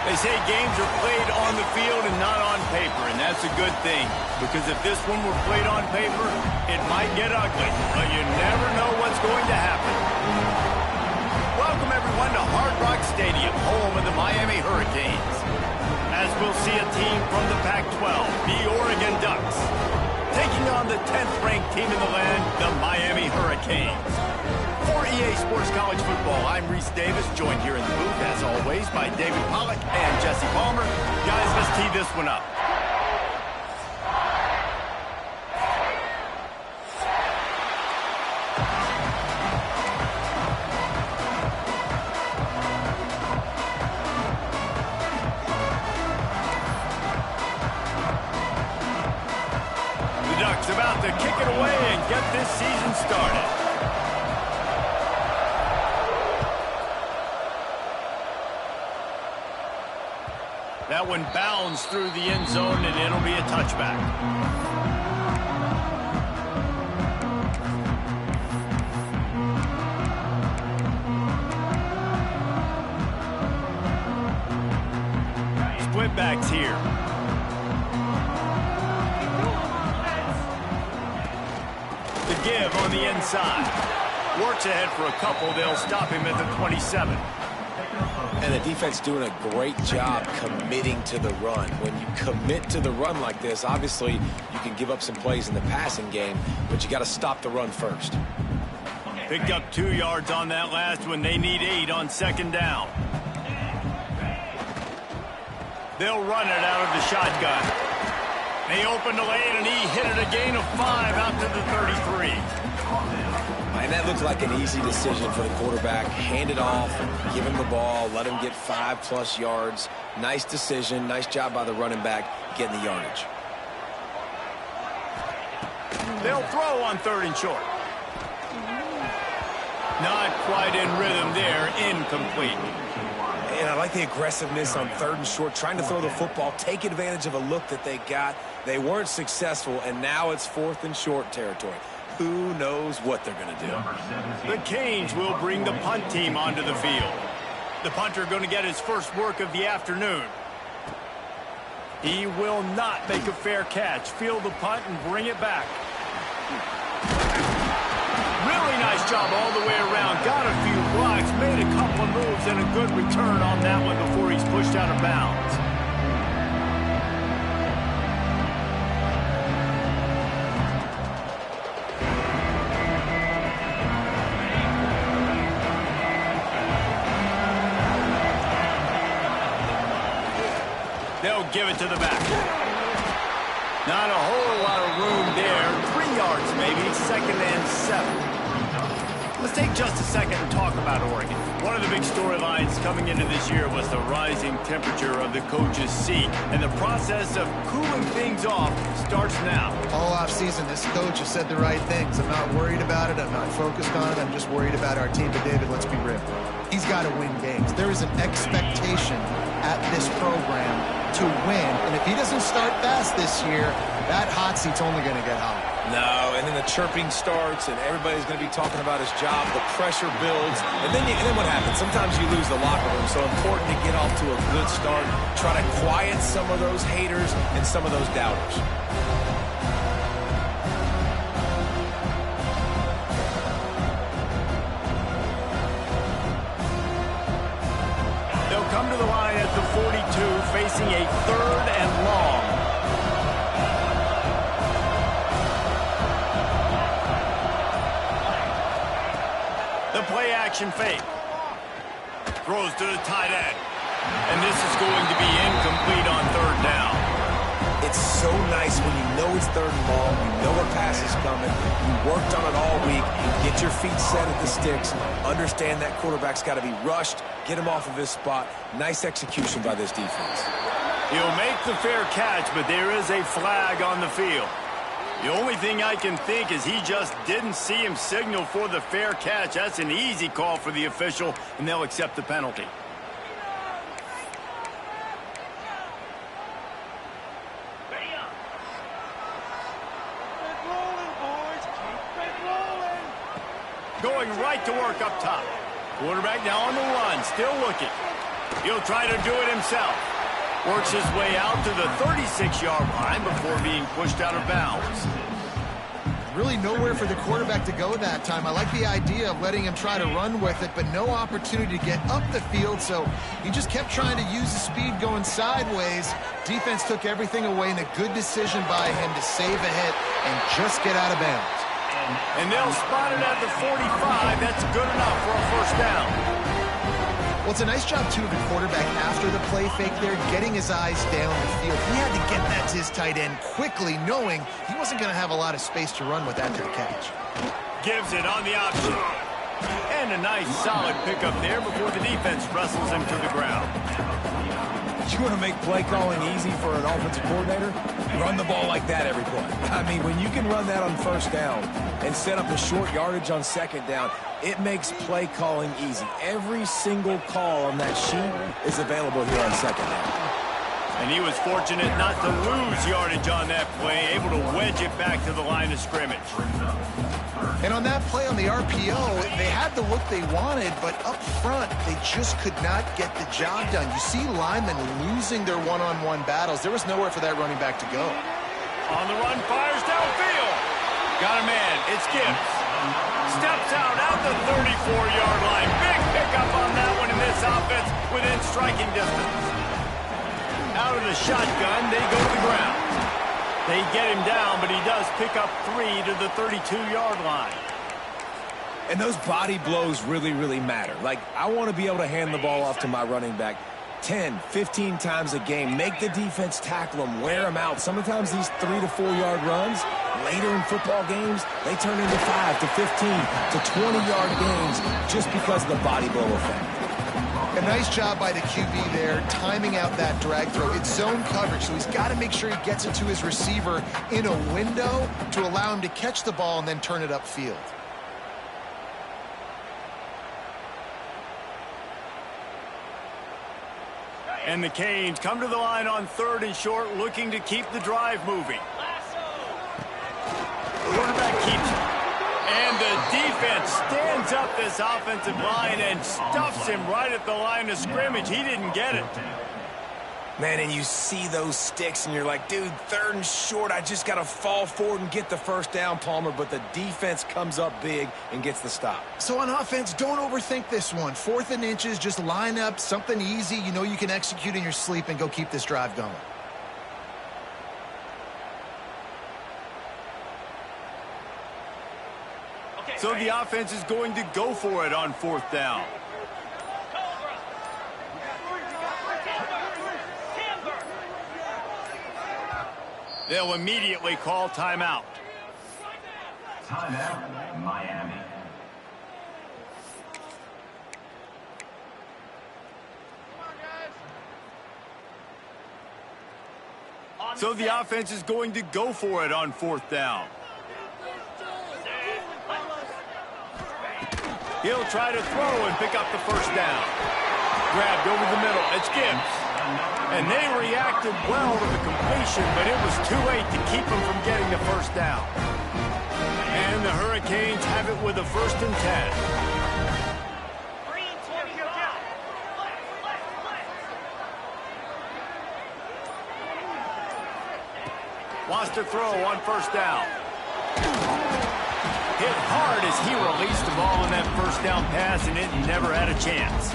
They say games are played on the field and not on paper, and that's a good thing. Because if this one were played on paper, it might get ugly. But you never know what's going to happen. Welcome, everyone, to Hard Rock Stadium, home of the Miami Hurricanes. As we'll see a team from the Pac-12, the Oregon Ducks, taking on the 10th-ranked team in the land, the Miami Hurricanes. For EA Sports College Football, I'm Reese Davis, joined here in the booth, as always, by David Pollack and Jesse Palmer. Guys, let's tee this one up. The Ducks about to kick it away and get this season started. That one bounds through the end zone, and it'll be a touchback. Split backs here. The give on the inside. Works ahead for a couple. They'll stop him at the 27. And the defense doing a great job committing to the run. When you commit to the run like this, obviously you can give up some plays in the passing game, but you got to stop the run first. Picked up 2 yards on that last one. They need 8 on second down. They'll run it out of the shotgun. They opened the lane, and he hit it a gain of 5 out to the 33. And that looked like an easy decision for the quarterback. Hand it off, give him the ball, let him get 5+ yards. Nice decision. Nice job by the running back getting the yardage. They'll throw on 3rd and short. Not quite in rhythm there. Incomplete. And I like the aggressiveness on 3rd and short, trying to throw the football, take advantage of a look that they got. They weren't successful, and now it's 4th and short territory. Who knows what they're going to do? The Canes will bring the punt team onto the field. The punter going to get his first work of the afternoon. He will not make a fair catch. Field the punt and bring it back. Really nice job all the way around. Got a few blocks, made a couple of moves, and a good return on that one before he's pushed out of bounds. They'll give it to the back. Not a whole lot of room there. 3 yards maybe, 2nd and 7. Let's take just a second and talk about Oregon. One of the big storylines coming into this year was the rising temperature of the coach's seat. And the process of cooling things off starts now. All offseason, this coach has said the right things. I'm not worried about it. I'm not focused on it. I'm just worried about our team. But, David, let's be real. He's got to win games. There is an expectation at this program to win. And if he doesn't start fast this year, that hot seat's only going to get hot. No, and then the chirping starts, and everybody's going to be talking about his job. The pressure builds, and then what happens? Sometimes you lose the locker room, so important to get off to a good start. Try to quiet some of those haters and some of those doubters. They'll come to the line at the 42, facing a 3rd and long. The play-action fake. Throws to the tight end. And this is going to be incomplete on 3rd down. It's so nice when you know it's 3rd and long, you know a pass is coming, you worked on it all week, you get your feet set at the sticks, understand that quarterback's got to be rushed, get him off of his spot. Nice execution by this defense. He'll make the fair catch, but there is a flag on the field. The only thing I can think is he just didn't see him signal for the fair catch. That's an easy call for the official, and they'll accept the penalty. Going right to work up top. Quarterback now on the run, still looking. He'll try to do it himself. Works his way out to the 36-yard line before being pushed out of bounds. Really nowhere for the quarterback to go that time. I like the idea of letting him try to run with it, but no opportunity to get up the field, so he just kept trying to use the speed going sideways. Defense took everything away, and a good decision by him to save a hit and just get out of bounds. And they'll spot it at the 45. That's good enough for a first down. Well, it's a nice job, too, of the quarterback after the play fake there, getting his eyes down the field. He had to get that to his tight end quickly, knowing he wasn't going to have a lot of space to run with after the catch. Gives it on the option. And a nice, solid pickup there before the defense wrestles him to the ground. You want to make play calling easy for an offensive coordinator? Run the ball like that every play. I mean, when you can run that on first down and set up a short yardage on second down, it makes play calling easy. Every single call on that sheet is available here on second down. And he was fortunate not to lose yardage on that play, able to wedge it back to the line of scrimmage. And on that play on the RPO, they had the look they wanted, but up front, they just could not get the job done. You see linemen losing their one-on-one battles. There was nowhere for that running back to go. On the run, fires downfield. Got a man. It's Gibbs. Steps out the 34-yard line. Big pickup on that one in this offense within striking distance. Out of the shotgun, they go to the ground. They get him down, but he does pick up 3 to the 32-yard line. And those body blows really, really matter. Like, I want to be able to hand the ball off to my running back 10, 15 times a game. Make the defense tackle them, wear them out. Sometimes these 3 to 4 yard runs, later in football games, they turn into 5 to 15 to 20-yard games just because of the body blow effect. A nice job by the QB there, timing out that drag throw. It's zone coverage, so he's got to make sure he gets it to his receiver in a window to allow him to catch the ball and then turn it upfield. And the Canes come to the line on 3rd and short, looking to keep the drive moving. Quarterback keeps it. And the defense stands up this offensive line and stuffs him right at the line of scrimmage. He didn't get it. Man, and you see those sticks, and you're like, dude, 3rd and short, I just got to fall forward and get the first down, Palmer, but the defense comes up big and gets the stop. So on offense, don't overthink this one. 4th and inches, just line up something easy you know you can execute in your sleep and go keep this drive going. So the offense is going to go for it on 4th down. They'll immediately call timeout. Timeout, Miami. So the offense is going to go for it on 4th down. He'll try to throw and pick up the first down. Grabbed over the middle. It's Gibbs. And they reacted well to the completion, but it was too late to keep them from getting the first down. And the Hurricanes have it with a 1st and 10. Wants to throw on 1st down. Hit hard as he released the ball in that 1st down pass, and it never had a chance.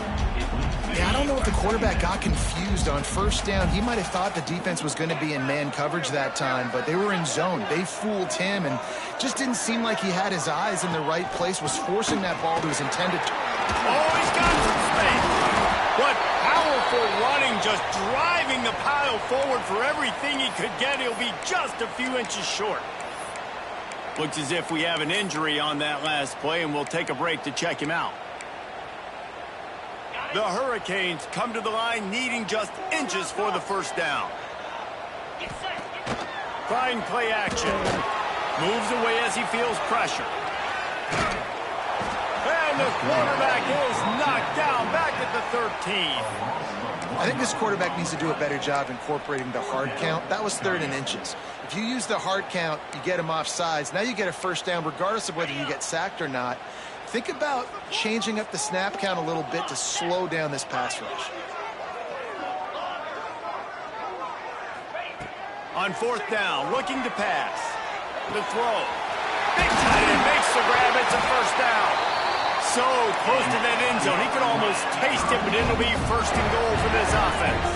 Yeah, I don't know if the quarterback got confused on 1st down. He might have thought the defense was going to be in man coverage that time, but they were in zone. They fooled him, and just didn't seem like he had his eyes in the right place, was forcing that ball to his intended target. Oh, he's got some space. What powerful running, just driving the pile forward for everything he could get. He'll be just a few inches short. Looks as if we have an injury on that last play, and we'll take a break to check him out. The Hurricanes come to the line needing just inches for the 1st down. Trying play action. Moves away as he feels pressure. And the quarterback is knocked down back at the 13. I think this quarterback needs to do a better job incorporating the hard count. That was 3rd and inches. If you use the hard count, you get him off sides. Now you get a 1st down regardless of whether you get sacked or not. Think about changing up the snap count a little bit to slow down this pass rush. On fourth down, looking to pass. The throw. Big tight end makes the grab. It's a first down. So close to that end zone. He could almost taste it, but it'll be first and goal for this offense.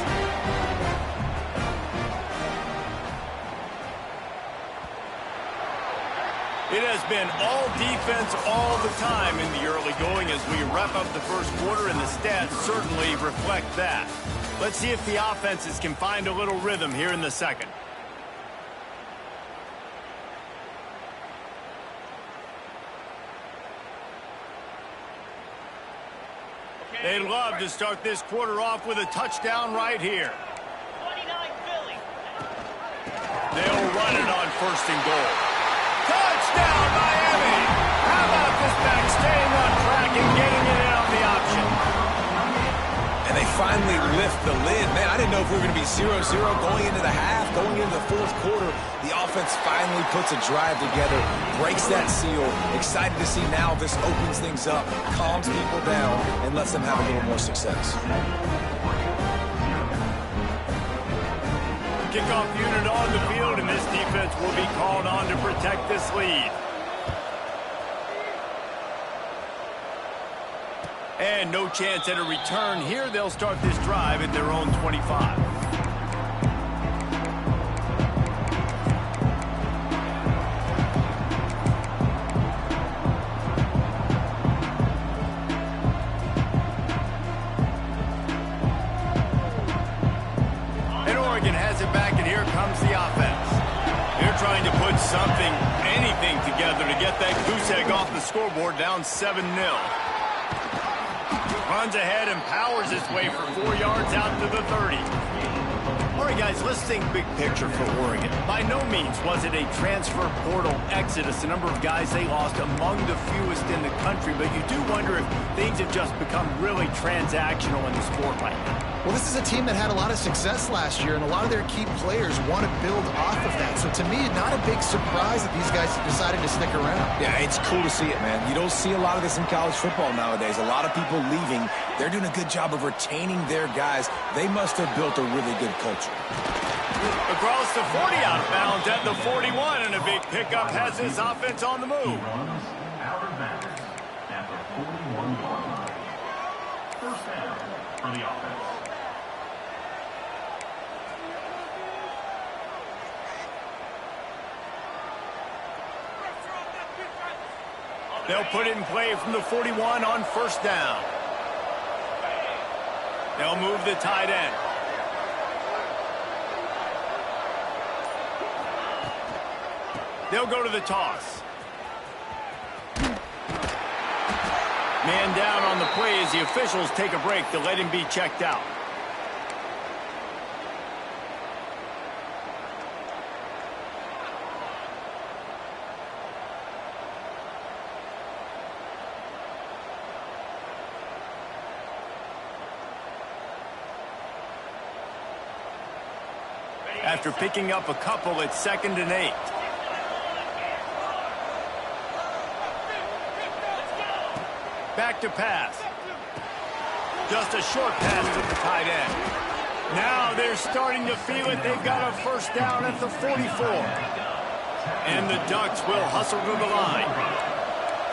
It has been all defense all the time in the early going as we wrap up the first quarter, and the stats certainly reflect that. Let's see if the offenses can find a little rhythm here in the second. They'd love to start this quarter off with a touchdown right here. 29 Philly. They'll run it on first and goal. Touchdown, Miami! How about this back staying on track and getting it in on the option? And they finally lift the lid. Man, I didn't know if we were going to be 0-0 going into the half, going into the fourth quarter. The offense finally puts a drive together, breaks that seal. Excited to see now this opens things up, calms people down, and lets them have a little more success. Kickoff unit on the field, and this defense will be called on to protect this lead. And no chance at a return here. They'll start this drive at their own 25. And Oregon has it back, and here comes the offense. They're trying to put something, anything together to get that goose egg off the scoreboard, down 7-0. Runs ahead and powers his way for 4 yards out to the 30. All right, guys, let's think big picture for Oregon. By no means was it a transfer portal exodus, the number of guys they lost among the fewest in the country, but you do wonder if things have just become really transactional in the sport right now. Well, this is a team that had a lot of success last year, and a lot of their key players want to build off of that. So to me, not a big surprise that these guys decided to stick around. Yeah, it's cool to see it, man. You don't see a lot of this in college football nowadays. A lot of people leaving. They're doing a good job of retaining their guys. They must have built a really good culture. Across the 40, out of bounds at the 41, and a big pickup has his offense on the move. Out of bounds at the 41-yard line. First down for the offense. They'll put it in play from the 41 on first down. They'll move the tight end. They'll go to the toss. Man down on the play as the officials take a break to let him be checked out. After picking up a couple, it's 2nd and 8. Back to pass. Just a short pass to the tight end. Now they're starting to feel it. They've got a first down at the 44. And the Ducks will hustle to the line.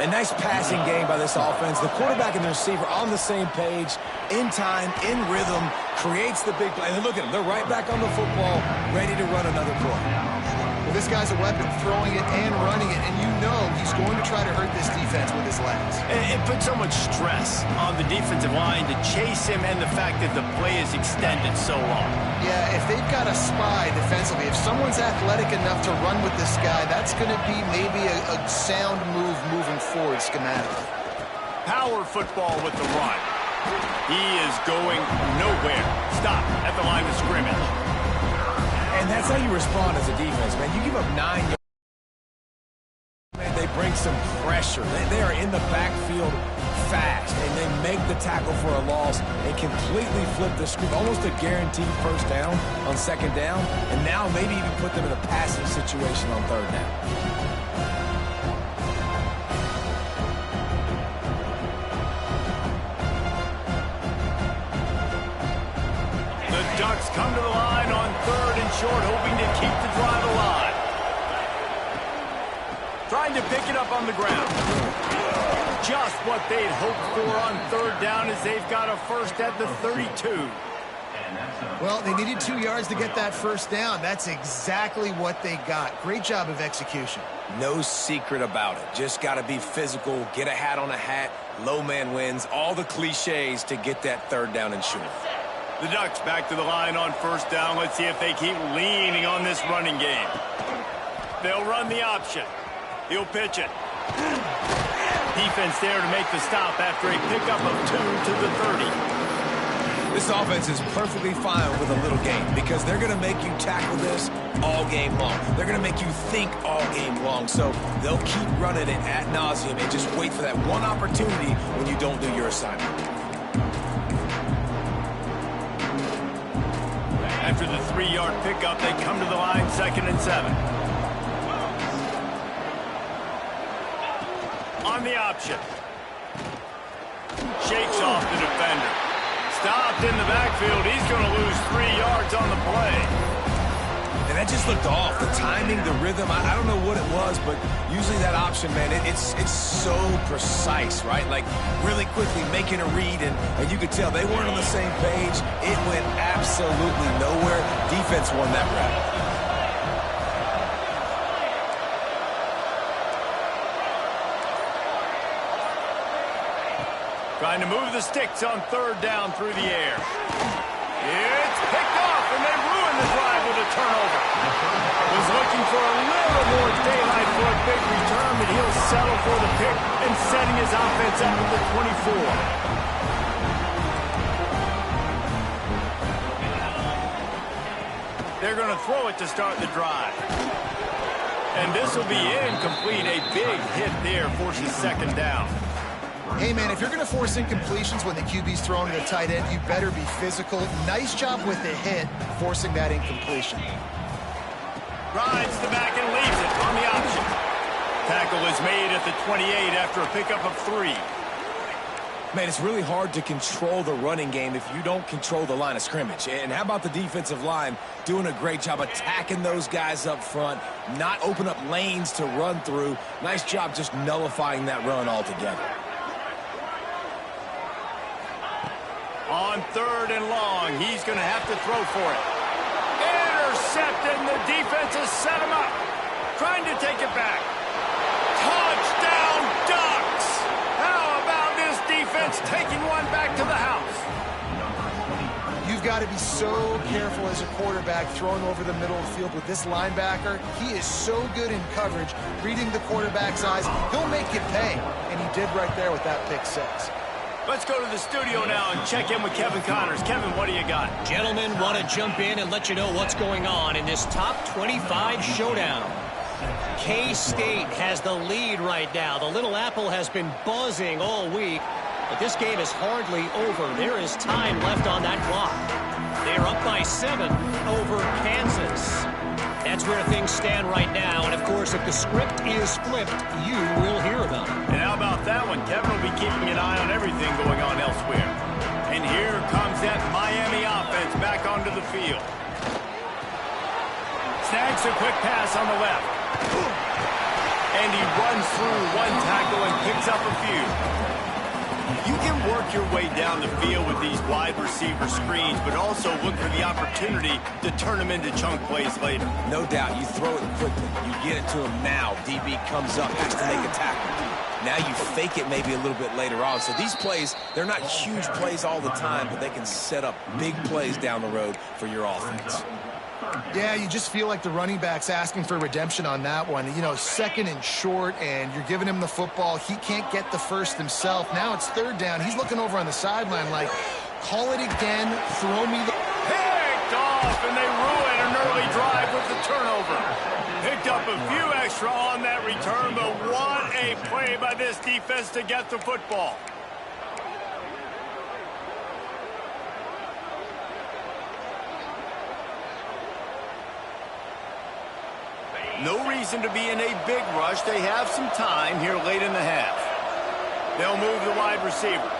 A nice passing game by this offense. The quarterback and the receiver on the same page, in time, in rhythm, creates the big play. And look at them. They're right back on the football, ready to run another play. Well, this guy's a weapon, throwing it and running it, and you know he's going to try to hurt this defense with his legs. It puts so much stress on the defensive line to chase him, and the fact that the play is extended so long. Yeah, if they've got a spy defensively, if someone's athletic enough to run with this guy, that's going to be maybe a sound move moving forward schematically. Power football with the run. He is going nowhere. Stop at the line of scrimmage. And that's how you respond as a defense, man. You give up 9 yards. Man, they bring some pressure. They are in the backfield fast, and they make the tackle for a loss and completely flip the script. Almost a guaranteed first down on 2nd down, and now maybe even put them in a passing situation on 3rd down. The Ducks come to the line on 3rd and short, hoping to keep the drive alive. Trying to pick it up on the ground. Just what they'd hoped for on 3rd down as they've got a first at the 32. Well, they needed 2 yards to get that first down. That's exactly what they got. Great job of execution. No secret about it. Just got to be physical, get a hat on a hat, low man wins, all the cliches to get that 3rd down and short. The Ducks back to the line on 1st down. Let's see if they keep leaning on this running game. They'll run the option. He'll pitch it. Defense there to make the stop after a pickup of 2 to the 30. This offense is perfectly fine with a little game because they're going to make you tackle this all game long. They're going to make you think all game long. So they'll keep running it ad nauseum and just wait for that one opportunity when you don't do your assignment. After the 3-yard pickup, they come to the line 2nd and 7. On the option. Shakes off the defender. Stopped in the backfield. He's going to lose 3 yards on the play. And that just looked off. The timing, the rhythm, I don't know what it was, but usually that option, man, it's so precise, right? Like really quickly making a read, and you could tell they weren't on the same page. It went absolutely nowhere. Defense won that round. Trying to move the sticks on 3rd down through the air. It's picked off, and they ruin the drive with a turnover. Was looking for a little more daylight for a big return, but he'll settle for the pick and setting his offense up at the 24. They're going to throw it to start the drive. And this will be incomplete. A big hit there forces 2nd down. Hey, man, if you're going to force incompletions when the QB's throwing to the tight end, you better be physical. Nice job with the hit, forcing that incompletion. Rides the back and leaves it on the option. Tackle is made at the 28 after a pickup of 3. Man, it's really hard to control the running game if you don't control the line of scrimmage. And how about the defensive line doing a great job attacking those guys up front, not open up lanes to run through. Nice job just nullifying that run altogether. On 3rd and long, he's going to have to throw for it. Intercepted, and the defense has set him up. Trying to take it back. Touchdown, Ducks! How about this defense taking one back to the house? You've got to be so careful as a quarterback throwing over the middle of the field with this linebacker. He is so good in coverage, reading the quarterback's eyes. He'll make you pay, and he did right there with that pick 6. Let's go to the studio now and check in with Kevin Connors. Kevin, what do you got? Gentlemen, want to jump in and let you know what's going on in this top 25 showdown. K-State has the lead right now. The Little Apple has been buzzing all week, but this game is hardly over. There is time left on that clock. They're up by 7 over Kansas. That's where things stand right now, and of course, if the script is flipped, you will hear about it. And how about that one? Kevin will be keeping an eye on everything going on elsewhere. And here comes that Miami offense back onto the field. Snags a quick pass on the left. And he runs through one tackle and picks up a few. You can work your way down the field with these wide receiver screens, but also look for the opportunity to turn them into chunk plays later. No doubt, you throw it quickly. You get it to him now. DB comes up, has to make a tackle. Now you fake it maybe a little bit later on. So these plays, they're not huge plays all the time, but they can set up big plays down the road for your offense. Yeah, you just feel like the running back's asking for redemption on that one. You know, 2nd and short, and you're giving him the football. He can't get the first himself. Now it's 3rd down. He's looking over on the sideline like, call it again, throw me the... Picked off, and they ruin an early drive with the turnover. Picked up a few extra on that return, but what a play by this defense to get the football. No reason to be in a big rush. They have some time here late in the half. They'll move the wide receiver.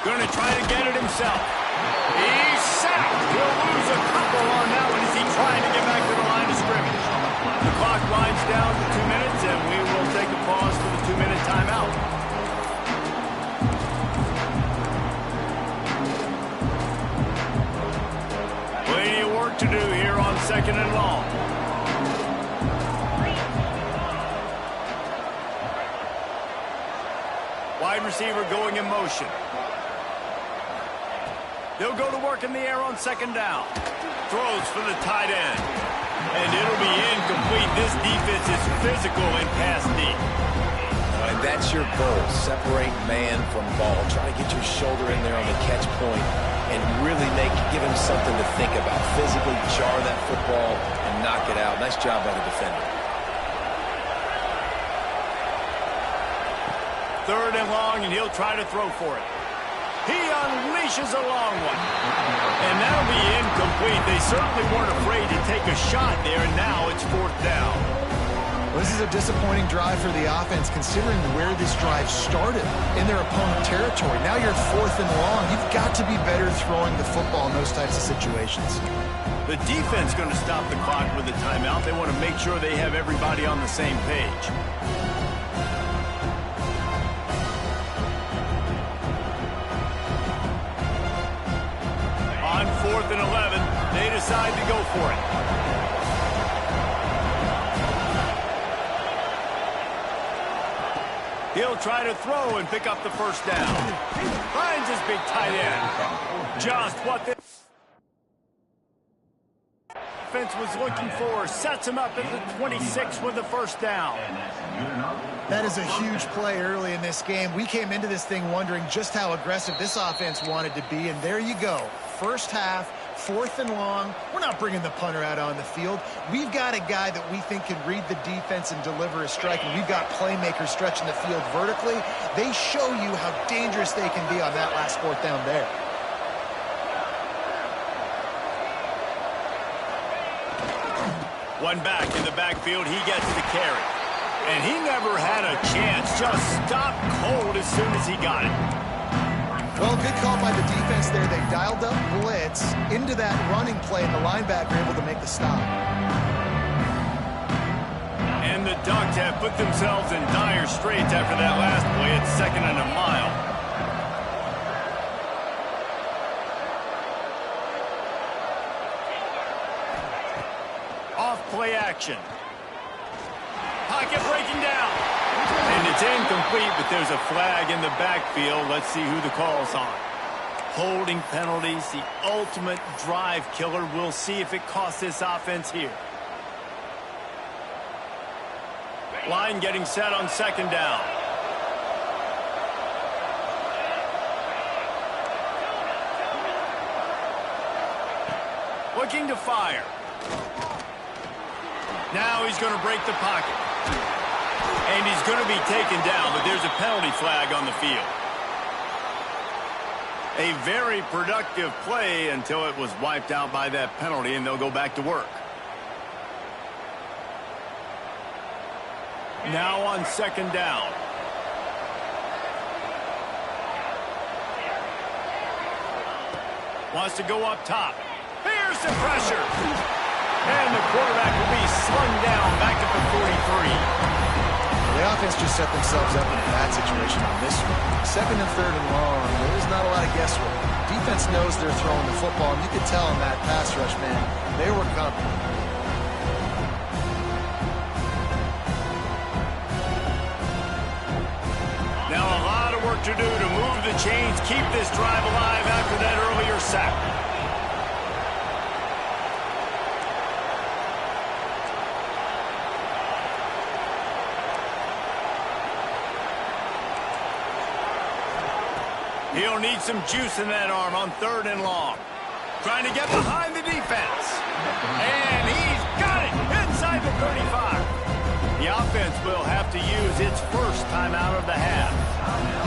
Going to try to get it himself. He's sacked. He'll lose a couple on that one as he trying to get back to the line of scrimmage. The clock winds down to 2 minutes, and we will take a pause for the 2-minute timeout. Plenty of work to do here on 2nd and long. Wide receiver going in motion. They'll go to work in the air on 2nd down. Throws for the tight end. And it'll be incomplete. This defense is physical in pass deep. And that's your goal. Separate man from ball. Try to get your shoulder in there on the catch point and really give him something to think about. Physically jar that football and knock it out. Nice job by the defender. 3rd and long, and he'll try to throw for it. He unleashes a long one. And that'll be incomplete. They certainly weren't afraid to take a shot there, and now it's 4th down. Well, this is a disappointing drive for the offense, considering where this drive started, in their opponent territory. Now you're 4th and long. You've got to be better throwing the football in those types of situations. The defense going to stop the clock with a timeout. They want to make sure they have everybody on the same page. On 4th and 11, they decide to go for it. He'll try to throw and pick up the 1st down. Finds his big tight end. Just what the defense was looking for. Sets him up at the 26 with the 1st down. That is a huge play early in this game. We came into this thing wondering just how aggressive this offense wanted to be, and there you go. First half, 4th and long. We're not bringing the punter out on the field. We've got a guy that we think can read the defense and deliver a strike, and we've got playmakers stretching the field vertically. They show you how dangerous they can be on that last 4th down there. One back in the backfield. He gets the carry. And he never had a chance. Just stopped cold as soon as he got it. Well, good call by the defense there. They dialed up blitz into that running play, and the linebacker able to make the stop. And the Ducks have put themselves in dire straits after that last play. It's 2nd and a mile. Off play action. Pocket breaking down. And it's incomplete, but there's a flag in the backfield. Let's see who the call's on. Holding penalties, the ultimate drive killer. We'll see if it costs this offense here. Line getting set on 2nd down. Looking to fire. Now he's going to break the pocket. And he's going to be taken down, but there's a penalty flag on the field. A very productive play until it was wiped out by that penalty, and they'll go back to work. Now on 2nd down. Wants to go up top. Here's the pressure. And the quarterback will be slung down back at the 43. The offense just set themselves up in a bad situation on this one. 2nd and 3rd and long, there's not a lot of guesswork. Defense knows they're throwing the football, and you could tell in that pass rush, man, they were coming. Now a lot of work to do to move the chains, keep this drive alive after that earlier sack. He'll need some juice in that arm on 3rd and long. Trying to get behind the defense. And he's got it inside the 35. The offense will have to use its first timeout of the half.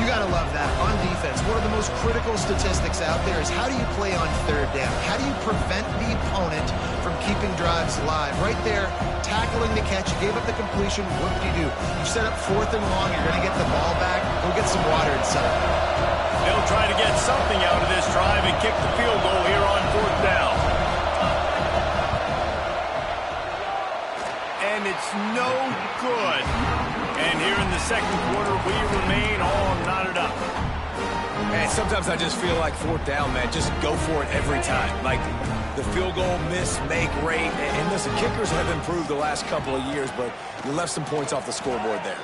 You got to love that. On defense, one of the most critical statistics out there is how do you play on 3rd down? How do you prevent the opponent from keeping drives alive? Right there, tackling the catch. You gave up the completion. What do? You set up 4th and long. You're going to get the ball back. Go get some water inside. They'll try to get something out of this drive and kick the field goal here on 4th down. And it's no good. And here in the second quarter, we remain all knotted up. Man, sometimes I just feel like 4th down, man. Just go for it every time. Like the field goal miss, make rate. And listen, kickers have improved the last couple of years, but you left some points off the scoreboard there.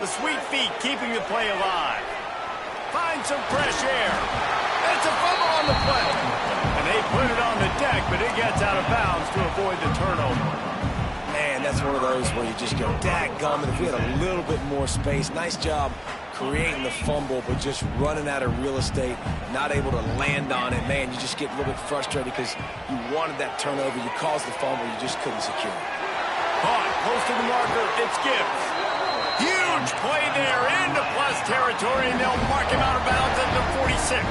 The sweet feet keeping the play alive. Find some fresh air. It's a fumble on the play. And they put it on the deck, but it gets out of bounds to avoid the turnover. Man, that's one of those where you just go, dadgummit, if we had a little bit more space. Nice job creating the fumble, but just running out of real estate, not able to land on it. Man, you just get a little bit frustrated because you wanted that turnover. You caused the fumble. You just couldn't secure it. Caught close to the marker. It's Gibbs. Huge play there into plus territory, and they'll mark him out of bounds at the 46.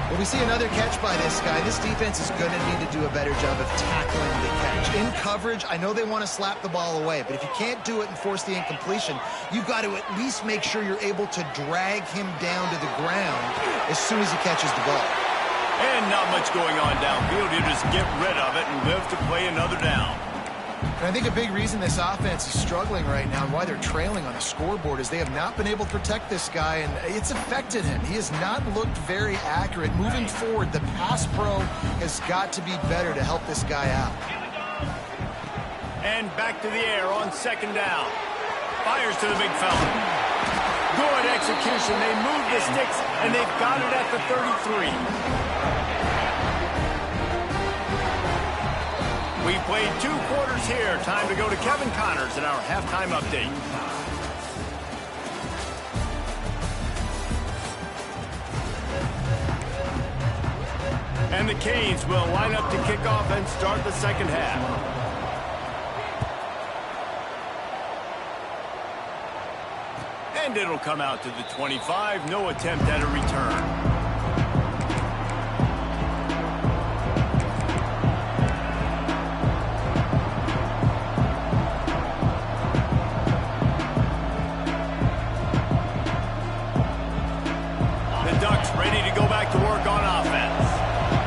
Well, we see another catch by this guy. This defense is going to need to do a better job of tackling the catch. In coverage, I know they want to slap the ball away, but if you can't do it and force the incompletion, you've got to at least make sure you're able to drag him down to the ground as soon as he catches the ball. And not much going on downfield. You just get rid of it and live to play another down. And I think a big reason this offense is struggling right now and why they're trailing on the scoreboard is they have not been able to protect this guy, and it's affected him. He has not looked very accurate. Moving forward, the pass pro has got to be better to help this guy out. And back to the air on 2nd down. Fires to the big fella. Good execution. They move the sticks, and they've got it at the 33. We played 2 quarters here. Time to go to Kevin Connors in our halftime update. And the Canes will line up to kick off and start the second half. And it'll come out to the 25. No attempt at a return. To work on offense.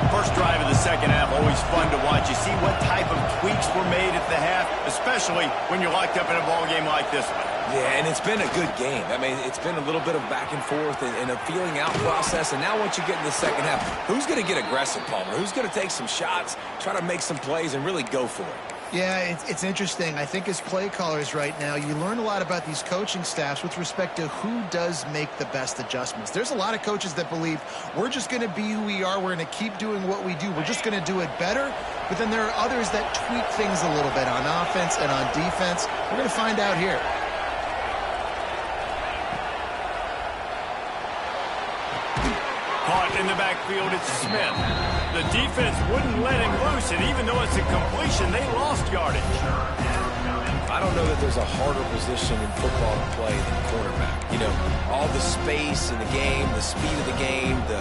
First drive of the second half, always fun to watch. You see what type of tweaks were made at the half, especially when you're locked up in a ball game like this one. Yeah, and it's been a good game. I mean, it's been a little bit of back and forth and a feeling out process. And now once you get in the second half, who's going to get aggressive, Palmer? Who's going to take some shots, try to make some plays, and really go for it? Yeah, it's interesting. I think as play callers right now, you learn a lot about these coaching staffs with respect to who does make the best adjustments. There's a lot of coaches that believe we're just going to be who we are. We're going to keep doing what we do. We're just going to do it better. But then there are others that tweak things a little bit on offense and on defense. We're going to find out here. Caught in the backfield, it's Smith. The defense wouldn't let him loose, and even though it's a completion, they lost yardage. I don't know that there's a harder position in football to play than quarterback. You know, all the space in the game, the speed of the game, the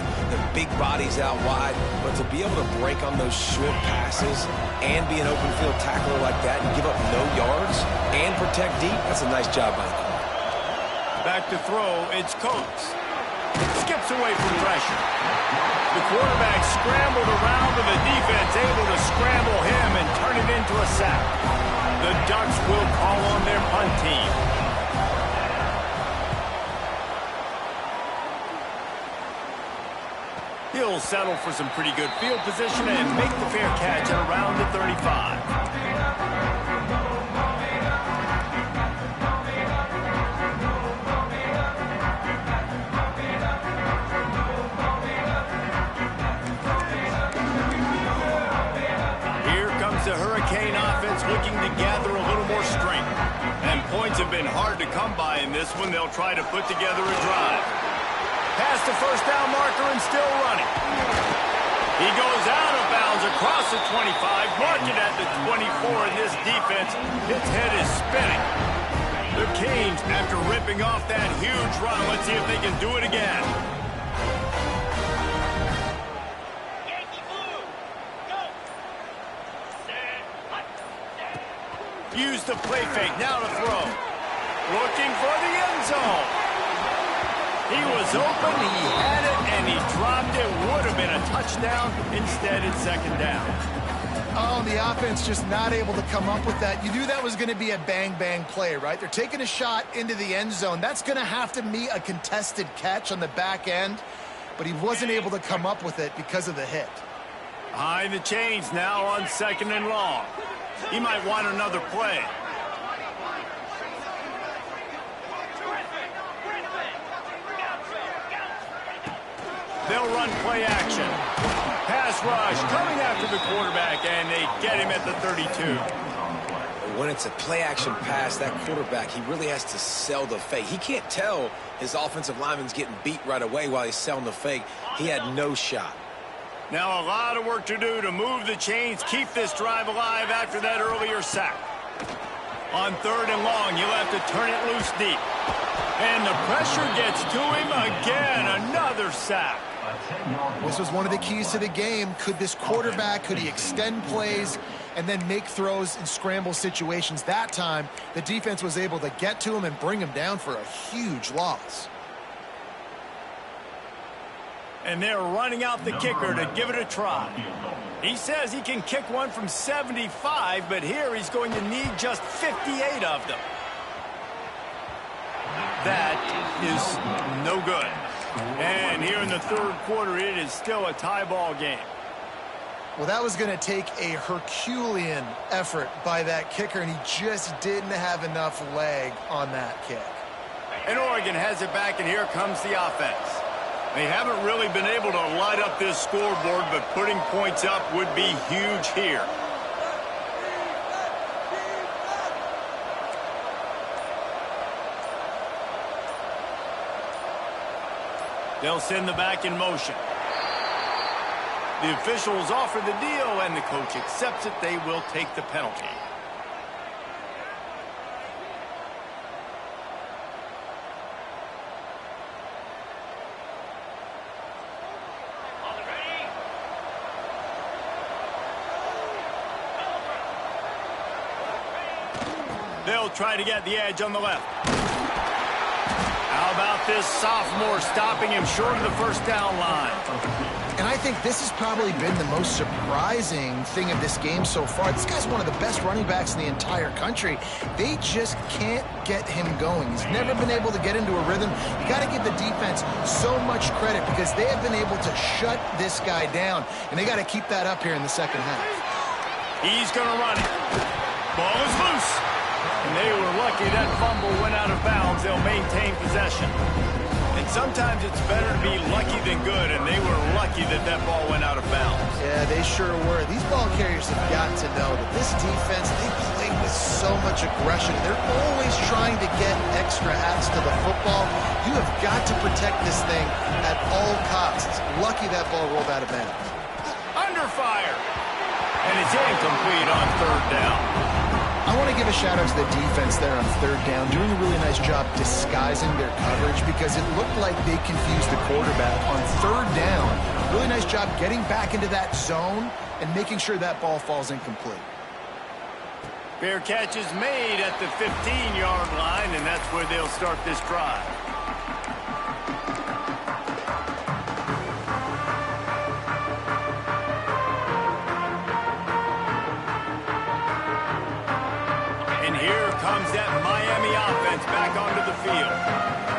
big bodies out wide. But to be able to break on those short passes and be an open field tackler like that and give up no yards and protect deep, that's a nice job by the corner. Back to throw, it's Coates. Skips away from pressure. The quarterback scrambled around with the defense able to scramble him and turn it into a sack. The Ducks will call on their punt team. He'll settle for some pretty good field position and make the fair catch at around the 35. The Hurricane offense looking to gather a little more strength. And points have been hard to come by in this one. They'll try to put together a drive. Past the first down marker and still running. He goes out of bounds across the 25, marking at the 24, and this defense, its head is spinning. The Canes, after ripping off that huge run, let's see if they can do it again. Use the play fake, now to throw. Looking for the end zone. He was open, he had it, and he dropped it. Would have been a touchdown. Instead, it's second down. Oh, the offense just not able to come up with that. You knew that was going to be a bang-bang play, right? They're taking a shot into the end zone. That's going to have to be a contested catch on the back end, but he wasn't able to come up with it because of the hit. Behind the chains now on second and long. He might want another play. They'll run play action. Pass rush coming after the quarterback, and they get him at the 32. When it's a play-action pass, that quarterback, he really has to sell the fake. He can't tell his offensive lineman's getting beat right away while he's selling the fake. He had no shot. Now a lot of work to do to move the chains, keep this drive alive after that earlier sack. On third and long, you'll have to turn it loose deep. And the pressure gets to him again. Another sack. This was one of the keys to the game. Could this quarterback, could he extend plays and then make throws in scramble situations? That time, the defense was able to get to him and bring him down for a huge loss. And they're running out the kicker to give it a try. He says he can kick one from 75, but here he's going to need just 58 of them. That is no good. And here in the third quarter, it is still a tie ball game. Well, that was going to take a Herculean effort by that kicker, and he just didn't have enough leg on that kick. And Oregon has it back, and here comes the offense. They haven't really been able to light up this scoreboard, but putting points up would be huge here. They'll send the back in motion. The officials offer the deal, and the coach accepts it. They will take the penalty. They'll try to get the edge on the left. How about this sophomore stopping him short of the first down line? And I think this has probably been the most surprising thing of this game so far. This guy's one of the best running backs in the entire country. They just can't get him going. He's never been able to get into a rhythm. You got to give the defense so much credit because they have been able to shut this guy down, and they got to keep that up here in the second half. He's going to run it. Ball is loose. And they were lucky that fumble went out of bounds. They'll maintain possession. And sometimes it's better to be lucky than good, and they were lucky that that ball went out of bounds. Yeah, they sure were. These ball carriers have got to know that this defense, they play with so much aggression. They're always trying to get extra hats to the football. You have got to protect this thing at all costs. Lucky that ball rolled out of bounds. Under fire. And it's incomplete on third down. I want to give a shout out to the defense there on third down, doing a really nice job disguising their coverage because it looked like they confused the quarterback on third down. Really nice job getting back into that zone and making sure that ball falls incomplete. Fair catch is made at the 15-yard line, and that's where they'll start this drive. Comes that Miami offense back onto the field.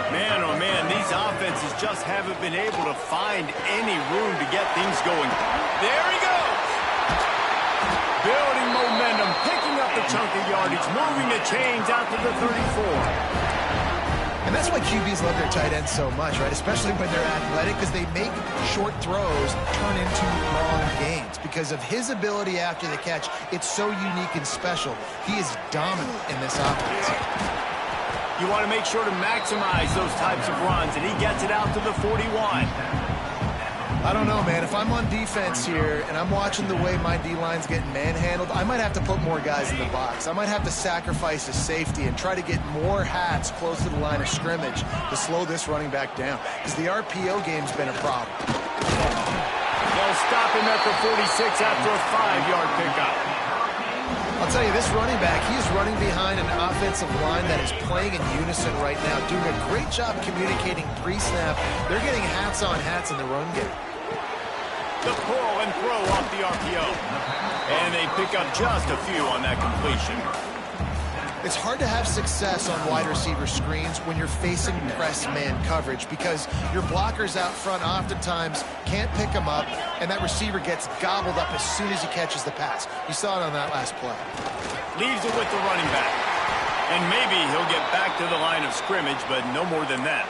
Man, oh man, these offenses just haven't been able to find any room to get things going. There he goes! Building momentum, picking up a chunk of yardage, moving the chains out to the 34. And that's why QBs love their tight ends so much, right? Especially when they're athletic, because they make short throws turn into long gains. Because of his ability after the catch, it's so unique and special. He is dominant in this offense. You want to make sure to maximize those types of runs, and he gets it out to the 41. I don't know, man. If I'm on defense here and I'm watching the way my D-line's getting manhandled, I might have to put more guys in the box. I might have to sacrifice a safety and try to get more hats close to the line of scrimmage to slow this running back down. Because the RPO game's been a problem. They'll stop him at the 46 after a 5-yard pickup. I'll tell you, this running back, he is running behind an offensive line that is playing in unison right now, doing a great job communicating pre-snap. They're getting hats on hats in the run game. The pull and throw off the RPO. And they pick up just a few on that completion. It's hard to have success on wide receiver screens when you're facing press man coverage because your blockers out front oftentimes can't pick them up, and that receiver gets gobbled up as soon as he catches the pass. You saw it on that last play. Leaves it with the running back. And maybe he'll get back to the line of scrimmage, but no more than that.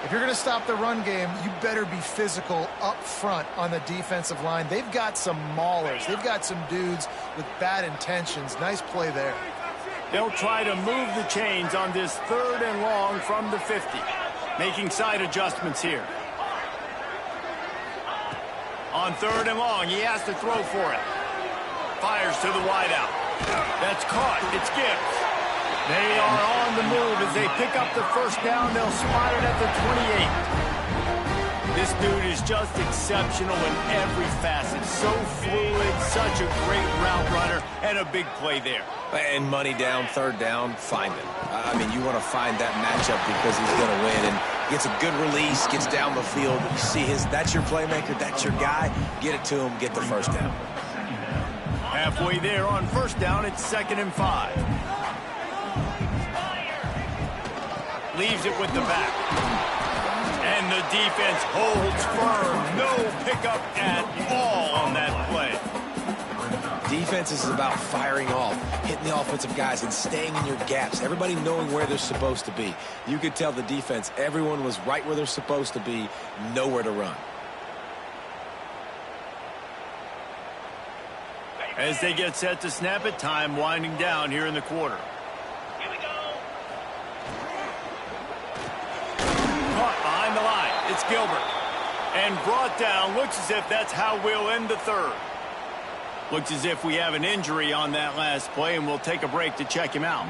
If you're going to stop the run game, you better be physical up front on the defensive line. They've got some maulers. They've got some dudes with bad intentions. Nice play there. They'll try to move the chains on this 3rd and long from the 50. Making side adjustments here. On 3rd and long, he has to throw for it. Fires to the wideout. That's caught. It's Gibbs. They are on the move as they pick up the first down. They'll spot it at the 28. This dude is just exceptional in every facet. So fluid, such a great route runner, and a big play there. And money down, 3rd down, find him. I mean, you want to find that matchup because he's going to win. And gets a good release, gets down the field. You see that's your playmaker, that's your guy. Get it to him, get the first down. Halfway there on first down, it's 2nd and 5. Leaves it with the back. And the defense holds firm. No pickup at all on that play. Defense is about firing off, hitting the offensive guys, and staying in your gaps. Everybody knowing where they're supposed to be. You could tell the defense, everyone was right where they're supposed to be, nowhere to run. As they get set to snap it, time winding down here in the quarter. Here we go. Caught behind the line. It's Gilbert. And brought down. Looks as if that's how we'll end the 3rd. Looks as if we have an injury on that last play, and we'll take a break to check him out.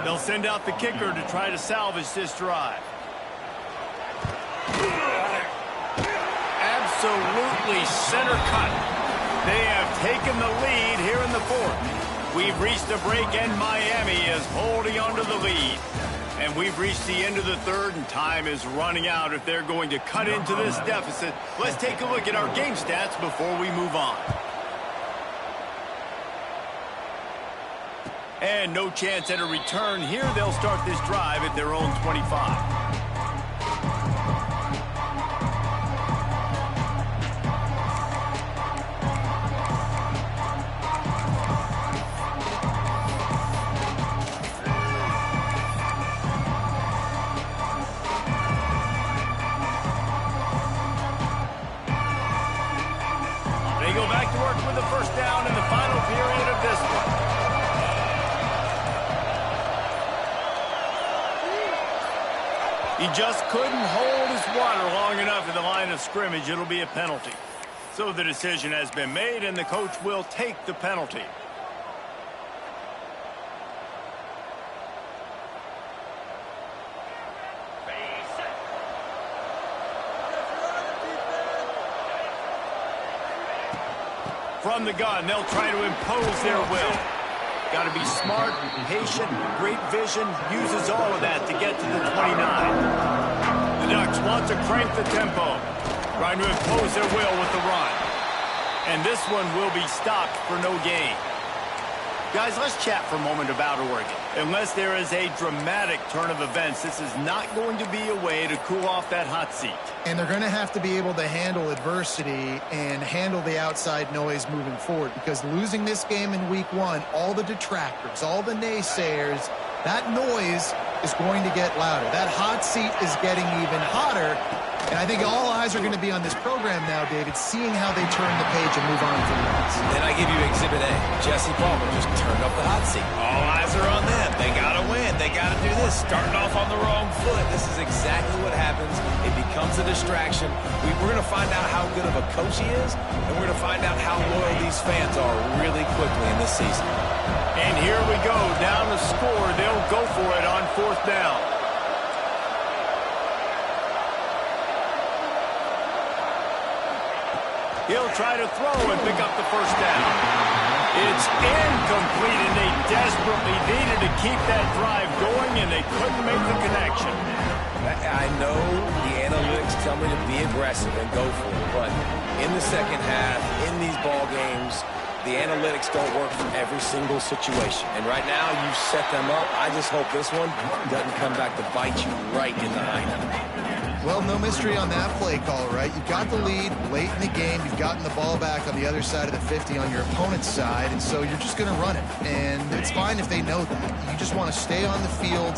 They'll send out the kicker to try to salvage this drive. Absolutely center cut. They have taken the lead here in the 4th. We've reached a break, and Miami is holding on to the lead. And we've reached the end of the 3rd, and time is running out if they're going to cut into this deficit. Let's take a look at our game stats before we move on. And no chance at a return here. They'll start this drive at their own 25. They go back to work with the first down in the final period of this one. He just couldn't hold his water long enough in the line of scrimmage. It'll be a penalty. So the decision has been made, and the coach will take the penalty. From the gun, they'll try to impose their will. Got to be smart, patient, great vision, uses all of that to get to the 29. The Ducks want to crank the tempo, trying to impose their will with the run. And this one will be stopped for no gain. Guys, let's chat for a moment about Oregon. Unless there is a dramatic turn of events, this is not going to be a way to cool off that hot seat. And they're going to have to be able to handle adversity and handle the outside noise moving forward, because losing this game in week 1, all the detractors, all the naysayers, that noise is going to get louder. That hot seat is getting even hotter. And I think all eyes are going to be on this program now, David, seeing how they turn the page and move on from this. Then I give you Exhibit A. Jesse Palmer just turned up the hot seat. All eyes are on them. They got to win. They got to do this. Starting off on the wrong foot. This is exactly what happens. It becomes a distraction. We're going to find out how good of a coach he is, and we're going to find out how loyal these fans are really quickly in this season. And here we go. Down the score. They'll go for it on 4th down. He'll try to throw and pick up the first down. It's incomplete, and they desperately needed to keep that drive going, and they couldn't make the connection. I know the analytics tell me to be aggressive and go for it, but in the second half, in these ball games, the analytics don't work for every single situation. And right now, you've set them up. I just hope this one doesn't come back to bite you right in the hind. Well, no mystery on that play call, right? You've got the lead late in the game. You've gotten the ball back on the other side of the 50 on your opponent's side, and so you're just going to run it. And it's fine if they know that. You just want to stay on the field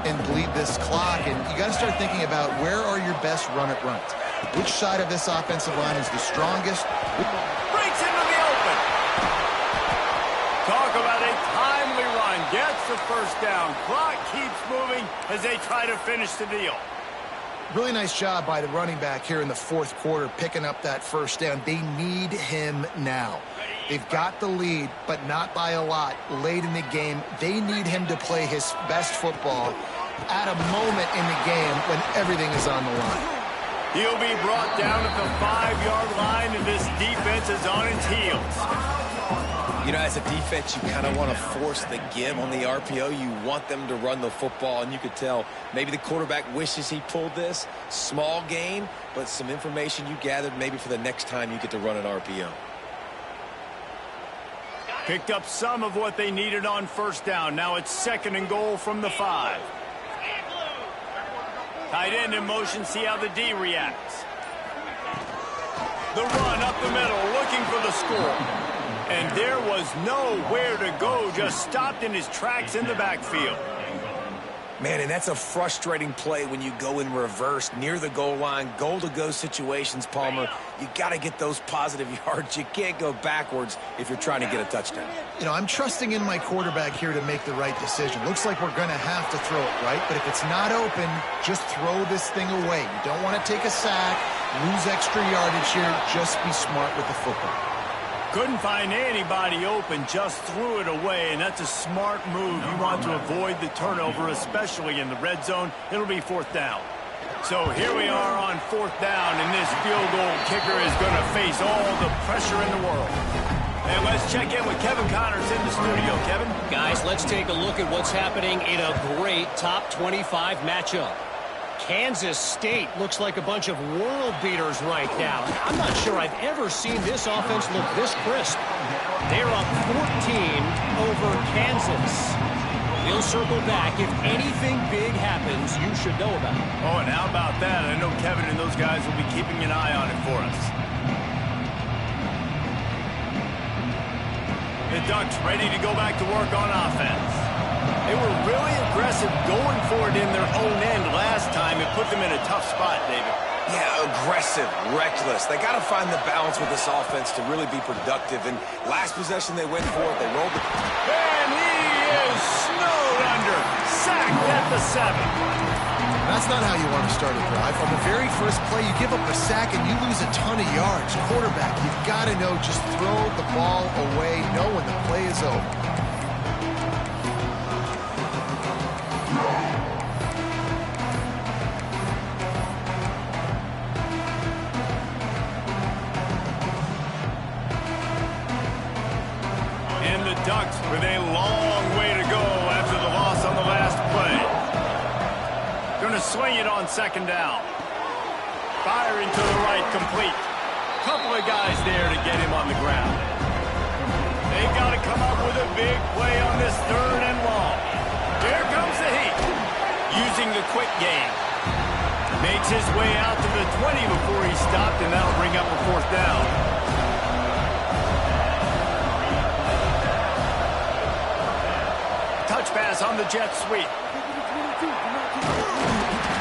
and bleed this clock, and you got to start thinking about where are your best run-it runs. Which side of this offensive line is the strongest? Breaks into the open. Talk about a timely run. Gets the first down. Clock keeps moving as they try to finish the deal. Really nice job by the running back here in the fourth quarter, picking up that first down. They need him now. They've got the lead, but not by a lot late in the game. They need him to play his best football at a moment in the game when everything is on the line. He'll be brought down at the 5-yard line, and this defense is on its heels. You know, as a defense, you kind of want to force the give on the RPO. You want them to run the football, and you could tell maybe the quarterback wishes he pulled this. Small gain, but some information you gathered maybe for the next time you get to run an RPO. Picked up some of what they needed on first down. Now it's 2nd and goal from the 5. Tight end in motion, see how the D reacts. The run up the middle, looking for the score. And there was nowhere to go, just stopped in his tracks in the backfield. Man, and that's a frustrating play when you go in reverse near the goal line, goal-to-go situations, Palmer. You got to get those positive yards. You can't go backwards if you're trying to get a touchdown. You know, I'm trusting in my quarterback here to make the right decision. Looks like we're going to have to throw it, right? But if it's not open, just throw this thing away. You don't want to take a sack, lose extra yardage here. Just be smart with the football. Couldn't find anybody open, just threw it away, and that's a smart move. You want to avoid the turnover, especially in the red zone. It'll be 4th down. So here we are on 4th down, and this field goal kicker is going to face all the pressure in the world. And let's check in with Kevin Connors in the studio. Kevin? Guys, let's take a look at what's happening in a great top 25 matchup. Kansas State looks like a bunch of world beaters right now. I'm not sure I've ever seen this offense look this crisp. They're up 14 over Kansas. We'll circle back. If anything big happens, you should know about it. Oh, and how about that? I know Kevin and those guys will be keeping an eye on it for us. The Ducks ready to go back to work on offense. They were really aggressive going for it in their own end last time. It put them in a tough spot, David. Yeah, aggressive, reckless. They got to find the balance with this offense to really be productive. And last possession they went for it, they rolled it. And he is snowed under. Sacked at the 7. That's not how you want to start a drive. On the very first play, you give up a sack and you lose a ton of yards. Quarterback, you've got to know, just throw the ball away. Know when the play is over. Ducks with a long way to go after the loss on the last play. Going to swing it on 2nd down. Firing to the right, complete. Couple of guys there to get him on the ground. They've got to come up with a big play on this 3rd and long. Here comes the heat. Using the quick game. Makes his way out to the 20 before he stopped, and that'll bring up a 4th down. Touch pass on the jet sweep.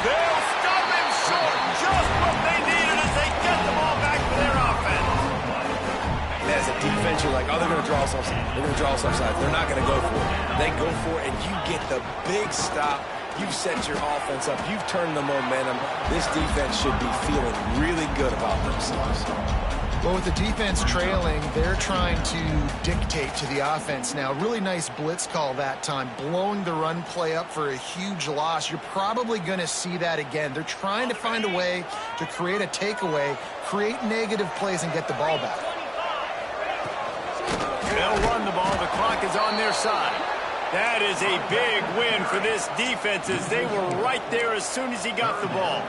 They'll stop him short. Just what they needed as they get the ball back for their offense. And as a defense, you're like, oh, they're going to draw us offside. They're going to draw us offside. They're not going to go for it. They go for it, and you get the big stop. You've set your offense up. You've turned the momentum. This defense should be feeling really good about themselves. Well, with the defense trailing, they're trying to dictate to the offense now. Really nice blitz call that time, blowing the run play up for a huge loss. You're probably going to see that again. They're trying to find a way to create a takeaway, create negative plays, and get the ball back. They'll run the ball. The clock is on their side. That is a big win for this defense as they were right there as soon as he got the ball.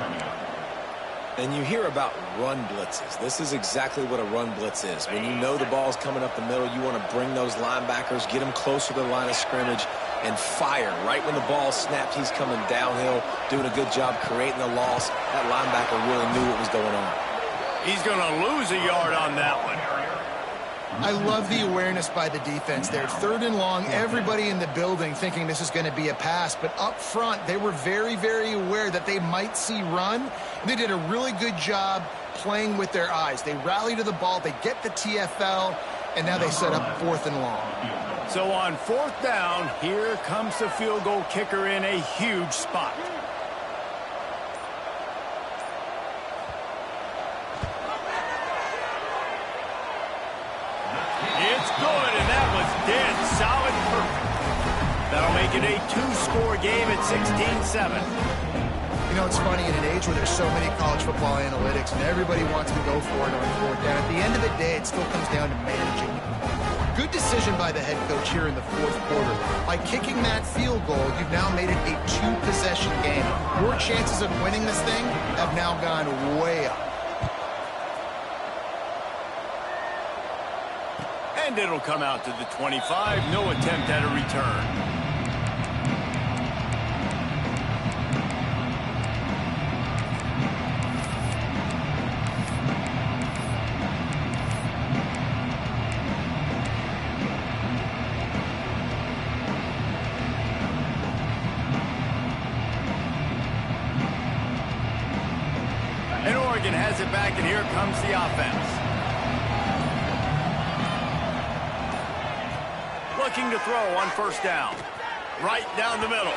And you hear about run blitzes. This is exactly what a run blitz is. When you know the ball's coming up the middle, you want to bring those linebackers, get them closer to the line of scrimmage, and fire. Right when the ball snapped, he's coming downhill, doing a good job creating the loss. That linebacker really knew what was going on. He's going to lose a yard on that one. I love the awareness by the defense there. 3rd and long, everybody in the building thinking this is going to be a pass, but up front, they were very, very aware that they might see run. They did a really good job playing with their eyes. They rally to the ball, they get the TFL, and now they set up 4th and long. So on 4th down, here comes the field goal kicker in a huge spot. It's good, and that was dead solid perfect. That'll make it a 2-score game at 16-7. You know, it's funny, in an age where there's so many college football analytics and everybody wants to go for it on 4th down, at the end of the day, it still comes down to managing. Good decision by the head coach here in the 4th quarter. By kicking that field goal, you've now made it a 2-possession game. Your chances of winning this thing have now gone way up. And it'll come out to the 25. No attempt at a return. And Oregon has it back, and here comes the offense. Looking to throw on 1st down. Right down the middle.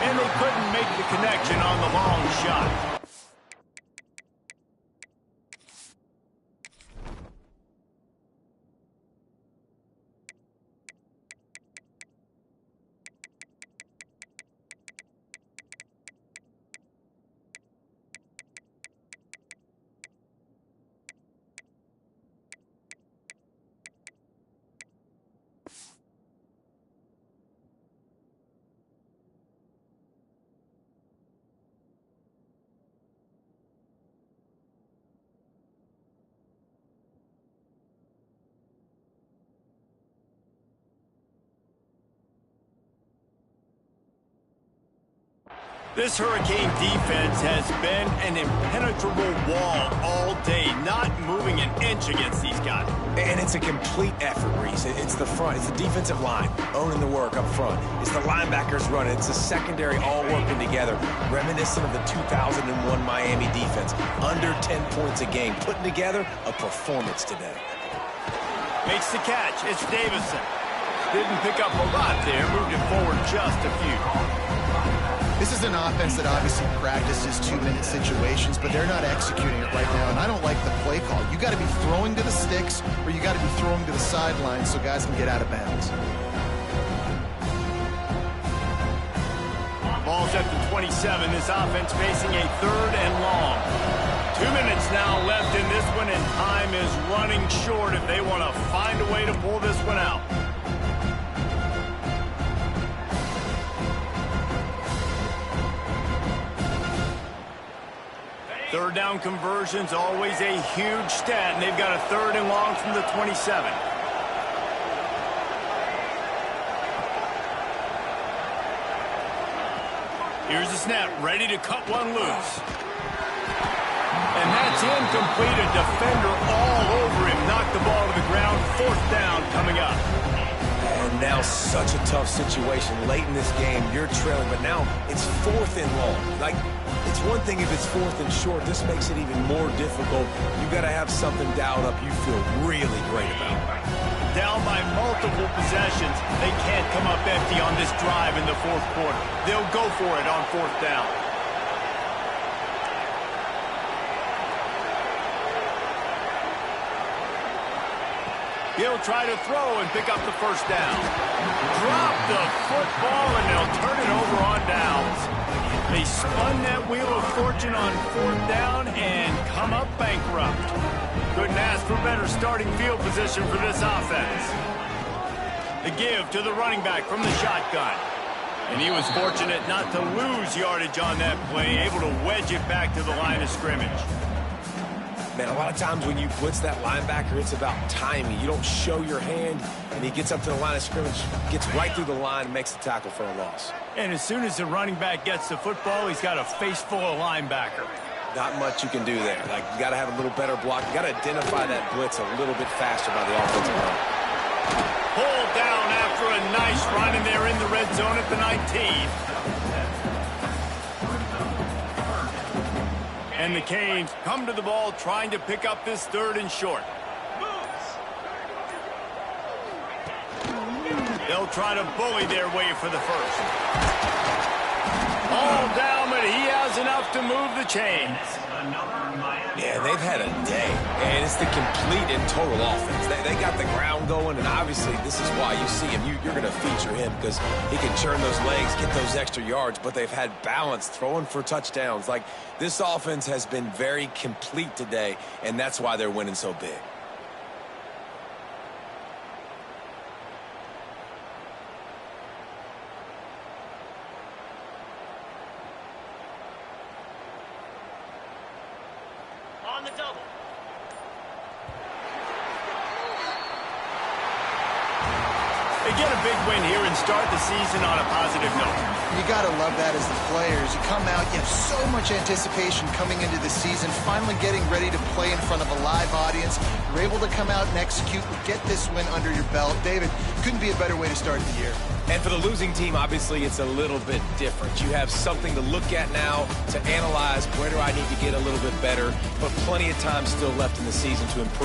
And they couldn't make the connection on the long shot. This Hurricane defense has been an impenetrable wall all day, not moving an inch against these guys. And it's a complete effort, Reese. It's the front. It's the defensive line owning the work up front. It's the linebackers running. It's the secondary all working together, reminiscent of the 2001 Miami defense. Under 10 points a game, putting together a performance today. Makes the catch. It's Davison. Didn't pick up a lot there. Moved it forward just a few. This is an offense that obviously practices 2-minute situations, but they're not executing it right now, and I don't like the play call. You got to be throwing to the sticks, or you got to be throwing to the sidelines so guys can get out of bounds. Ball's at the 27. This offense facing a 3rd and long. 2 minutes now left in this one, and time is running short if they want to find a way to pull this one out. 3rd down conversions, always a huge stat, and they've got a 3rd and long from the 27. Here's the snap, ready to cut one loose. And that's incomplete, a defender all over him, knocked the ball to the ground, 4th down coming up. And now such a tough situation. Late in this game, you're trailing, but now it's 4th and long. Like, it's one thing if it's 4th and short. This makes it even more difficult. You've got to have something dialed up you feel really great about. Down by multiple possessions, they can't come up empty on this drive in the 4th quarter. They'll go for it on 4th down. He'll try to throw and pick up the 1st down. Drop the football, and they'll turn it over on downs. They spun that wheel of fortune on 4th down and come up bankrupt. Couldn't ask for better starting field position for this offense. The give to the running back from the shotgun. And he was fortunate not to lose yardage on that play, able to wedge it back to the line of scrimmage. Man, a lot of times when you blitz that linebacker, it's about timing. You don't show your hand, and he gets up to the line of scrimmage, gets right through the line, and makes the tackle for a loss. And as soon as the running back gets the football, he's got a face full of linebacker. Not much you can do there. Like, you got to have a little better block. You got to identify that blitz a little bit faster by the offensive line. Pulled down after a nice run, and they're in the red zone at the 19. And the Canes come to the ball trying to pick up this 3rd and short. They'll try to bully their way for the first. All down, but he has enough to move the chains. Yeah, they've had a day, and it's the complete and total offense. They got the ground going, and obviously this is why you see him. You're going to feature him because he can churn those legs, get those extra yards, but they've had balance, throwing for touchdowns. Like, this offense has been very complete today, and that's why they're winning so big. On the double. They get a big win here and start the season on a positive note. You got to love that as the players. You come out, you have so much anticipation coming into the season, finally getting ready to play in front of a live audience. You're able to come out and execute and get this win under your belt. David, couldn't be a better way to start the year. And for the losing team, obviously, it's a little bit different. You have something to look at now, to analyze where do I need to get a little bit better, but plenty of time still left in the season to improve.